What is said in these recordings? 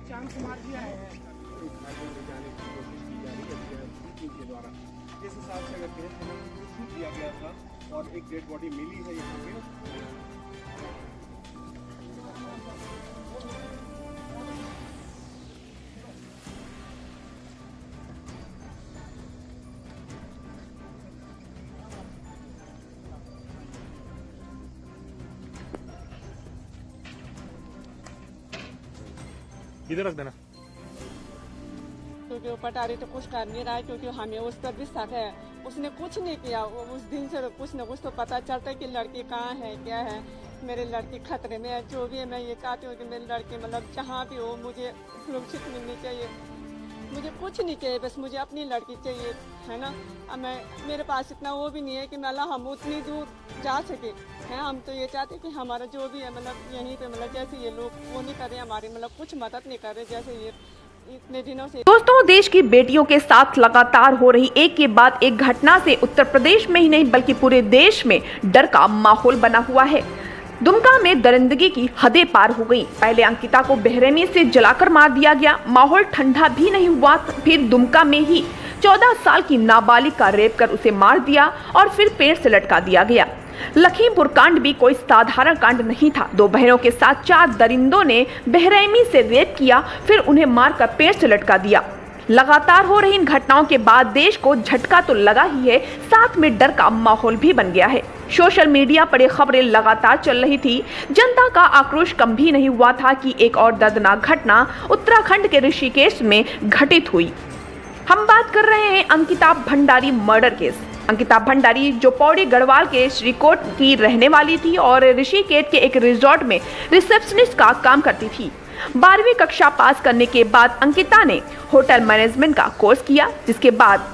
श्याम कुमार जी आए हैं के द्वारा इस हिसाब से अगर कहें तो शूट किया गया था और एक डेड बॉडी मिली है यहाँ पे। इधर रख देना। क्योंकि वो पटारी तो कुछ कर नहीं रहा है, क्योंकि हमें उस पर भी शक है। उसने कुछ नहीं किया, वो उस दिन से कुछ न कुछ तो पता चलता है कि लड़की कहाँ है, क्या है। मेरी लड़की खतरे में है। जो भी है, मैं ये चाहती हूँ कि मेरी लड़की मतलब जहाँ भी हो मुझे सुरक्षित मिलनी चाहिए। मुझे कुछ नहीं चाहिए, बस मुझे अपनी लड़की चाहिए, है ना। अब मेरे पास इतना वो भी नहीं है कि मतलब हम उतनी दूर जा सके हैं। हम तो ये चाहते हैं कि हमारा जो भी है मतलब यहीं पे मतलब जैसे ये लोग वो नहीं कर रहे हमारी मतलब कुछ मदद नहीं कर रहे जैसे ये इतने दिनों से। दोस्तों, देश की बेटियों के साथ लगातार हो रही एक के बाद एक घटना से उत्तर प्रदेश में ही नहीं बल्कि पूरे देश में डर का माहौल बना हुआ है। दुमका में दरिंदगी की हदें पार हो गई। पहले अंकिता को बेरहमी से जलाकर मार दिया गया। माहौल ठंडा भी नहीं हुआ, फिर दुमका में ही 14 साल की नाबालिग का रेप कर उसे मार दिया और फिर पेड़ से लटका दिया गया। लखीमपुर कांड भी कोई साधारण कांड नहीं था। 2 बहनों के साथ 4 दरिंदों ने बेरहमी से रेप किया, फिर उन्हें मारकर पेड़ से लटका दिया। लगातार हो रही इन घटनाओं के बाद देश को झटका तो लगा ही है, साथ में डर का माहौल भी बन गया है। सोशल मीडिया पर ये खबरें लगातार चल रही थी। जनता का आक्रोश कम भी नहीं हुआ था कि एक और दर्दनाक घटना उत्तराखंड के ऋषिकेश में घटित हुई। हम बात कर रहे हैं अंकिता भंडारी मर्डर केस। अंकिता भंडारी जो पौड़ी गढ़वाल के श्रीकोट की रहने वाली थी और ऋषिकेश के एक रिजॉर्ट में रिसेप्शनिस्ट का काम करती थी। 12वीं कक्षा पास करने के बाद अंकिता ने होटल मैनेजमेंट का कोर्स किया, जिसके बाद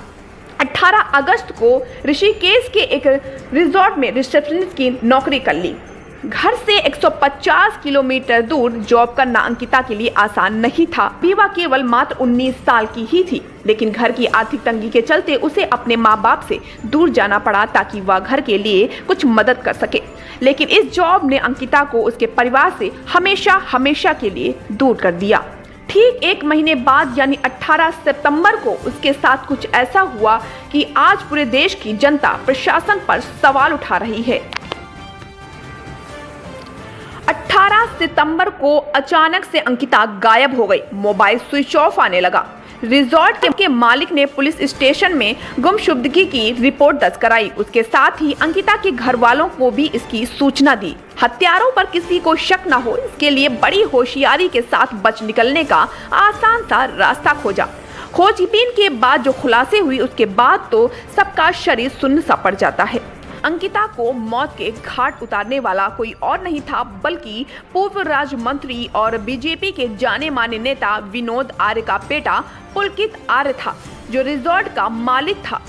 18 अगस्त को ऋषिकेश के एक रिजॉर्ट में रिसेप्शनिस्ट की नौकरी कर ली। घर से 150 किलोमीटर दूर जॉब करना अंकिता के लिए आसान नहीं था। विवाह केवल मात्र 19 साल की ही थी, लेकिन घर की आर्थिक तंगी के चलते उसे अपने माँ बाप से दूर जाना पड़ा ताकि वह घर के लिए कुछ मदद कर सके। लेकिन इस जॉब ने अंकिता को उसके परिवार से हमेशा के लिए दूर कर दिया। ठीक 1 महीने बाद यानी 18 सितंबर को उसके साथ कुछ ऐसा हुआ कि आज पूरे देश की जनता प्रशासन पर सवाल उठा रही है। 18 सितंबर को अचानक से अंकिता गायब हो गई। मोबाइल स्विच ऑफ आने लगा। रिजॉर्ट के मालिक ने पुलिस स्टेशन में गुमशुदगी की रिपोर्ट दर्ज कराई। उसके साथ ही अंकिता के घर वालों को भी इसकी सूचना दी। हत्यारों पर किसी को शक न हो, इसके लिए बड़ी होशियारी के साथ बच निकलने का आसान सा रास्ता खोजा। खोजबीन के बाद जो खुलासे हुई उसके बाद तो सबका शरीर सुन्न सा पड़ जाता है। अंकिता को मौत के घाट उतारने वाला कोई और नहीं था बल्कि पूर्व राज्य मंत्री और बीजेपी के जाने माने नेता विनोद आर्य का बेटा पुलकित आर्य था, जो रिजॉर्ट का मालिक था।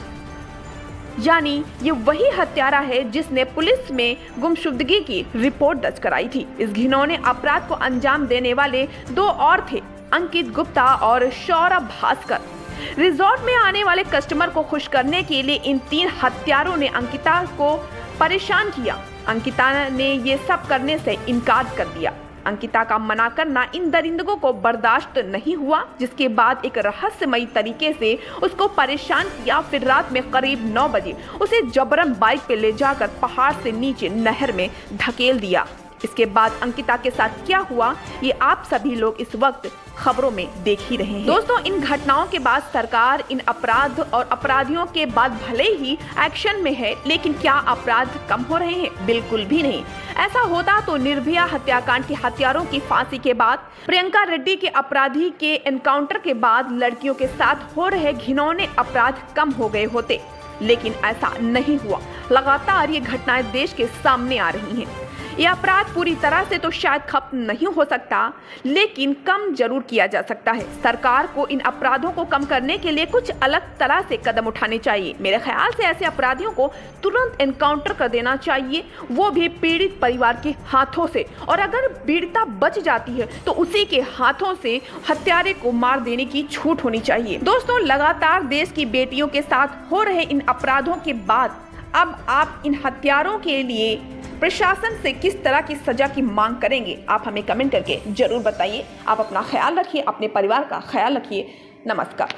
यानी ये वही हत्यारा है जिसने पुलिस में गुमशुदगी की रिपोर्ट दर्ज कराई थी। इस घिनौने अपराध को अंजाम देने वाले 2 और थे, अंकित गुप्ता और सौरभ भास्कर। रिजॉर्ट में आने वाले कस्टमर को खुश करने के लिए इन 3 हत्यारों ने अंकिता को परेशान किया। अंकिता ने ये सब करने से इनकार कर दिया। अंकिता का मना करना इन दरिंदों को बर्दाश्त नहीं हुआ, जिसके बाद एक रहस्यमयी तरीके से उसको परेशान किया। फिर रात में करीब 9 बजे उसे जबरन बाइक पे ले जाकर पहाड़ से नीचे नहर में धकेल दिया। इसके बाद अंकिता के साथ क्या हुआ ये आप सभी लोग इस वक्त खबरों में देख ही रहे हैं। दोस्तों, इन घटनाओं के बाद सरकार इन अपराध और अपराधियों के बाद भले ही एक्शन में है, लेकिन क्या अपराध कम हो रहे हैं? बिल्कुल भी नहीं। ऐसा होता तो निर्भया हत्याकांड के हत्यारों की फांसी के बाद, प्रियंका रेड्डी के अपराधी के एनकाउंटर के बाद लड़कियों के साथ हो रहे घिनौने अपराध कम हो गए होते, लेकिन ऐसा नहीं हुआ। लगातार ये घटनाएं देश के सामने आ रही हैं। ये अपराध पूरी तरह से तो शायद खत्म नहीं हो सकता, लेकिन कम जरूर किया जा सकता है। सरकार को इन अपराधों को कम करने के लिए कुछ अलग तरह से कदम उठाने चाहिए। मेरे ख्याल से ऐसे अपराधियों को तुरंत एनकाउंटर कर देना चाहिए, वो भी पीड़ित परिवार के हाथों से। और अगर पीड़िता बच जाती है तो उसी के हाथों से हत्यारे को मार देने की छूट होनी चाहिए। दोस्तों, लगातार देश की बेटियों के साथ हो रहे इन अपराधों के बाद अब आप इन हत्यारों के लिए प्रशासन से किस तरह की सजा की मांग करेंगे, आप हमें कमेंट करके जरूर बताइए। आप अपना ख्याल रखिए, अपने परिवार का ख्याल रखिए। नमस्कार।